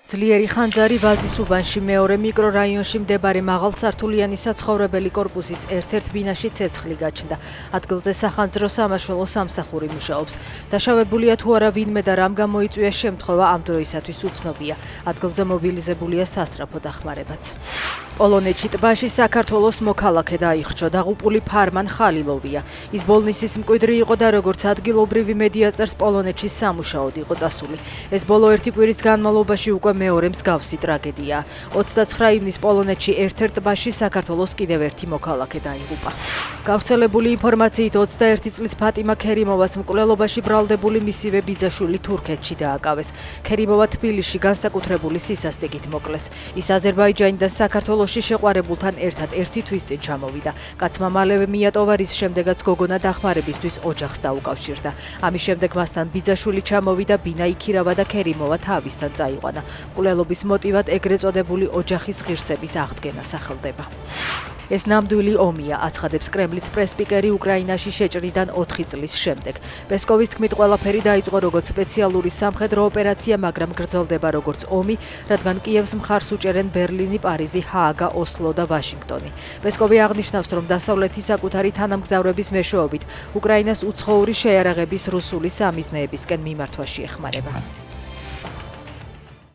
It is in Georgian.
ძლიერი ხანძარი ვაზის უბანში მეორე მიკრორაიონში მდებარე მაღალსართულიანი საცხოვრებელი კორპუსის ერთ-ერთ ბინაში ცეცხლი გაჩნდა. ადგილზე სახანძრო სამაშველო სამსახური მუშაობს. დაშავებულია თუ არა ვინმე და რამ გამოიწვია შემთხვევა ამ დროისათვის უცნობია. ადგილზე მობილიზებულია სასწრაფო დახმარებაც. პოლონეთში ტბაში საქართველოს მოქალაქე დაიხრჩო. დაღუპული ფარმან ხალილოვია. ის ბოლნისის მკვიდრი იყო და როგორც ადგილობრივი მედია წერს, პოლონეთში სამუშაოდ იყო წასული. ეს ბოლო ერთი კვირის განმავლობაში უკვე მეორე მსგავსი ტრაგედია. 29 ივნის პოლონეთში ერთ-ერთ ტბაში საქართველოს კიდევ ერთი მოქალაქე დაიღუპა. გავრცელებული ინფორმაციით 21 წლის ფატიმა ქერიმოვას მკვლელობაში ბრალდებული მისივე ბიძაშვილი თურქეთში დააკავეს. ქერიმოვა თბილისში განსაკუთრებული სისასტიკით მოკლეს. ის აზერბაიჯანიდან საქართველოში შეყვარებულთან ერთად ერთი თვის წინ ჩამოვიდა. კაცმა მალევე მიატოვა, რის შემდეგაც გოგონა დახმარებისთვის ოჯახს დაუკავშირდა. ამის შემდეგ მასთან ბიძაშვილი ჩამოვიდა, ბინა იქირავა და ქერიმოვა თავისთან წაიყვანა. მკვლელობის მოტივად ეგრეთ წოდებული ოჯახის ღირსების აღდგენა სახელდება. ეს ნამდვილი ომია, აცხადებს კრემლის პრესპიკერი უკრაინაში შეჭრიდან 4 წლის შემდეგ. პესკოვის თქმით, ყველაფერი დაიწყო როგორც სპეციალური სამხედრო ოპერაცია, მაგრამ გრძელდება როგორც ომი, რადგან კიევს მხარს უჭერენ ბერლინი, პარიზი, ჰააგა, ოსლო და ვაშინგტონი. პესკოვი აღნიშნავს, რომ დასავლეთი საკუთარი თანამგზავრების მეშვეობით უკრაინას უცხოური შეიარაღების რუსული სამიზნეებისკენ მიმართვაში ეხმარება.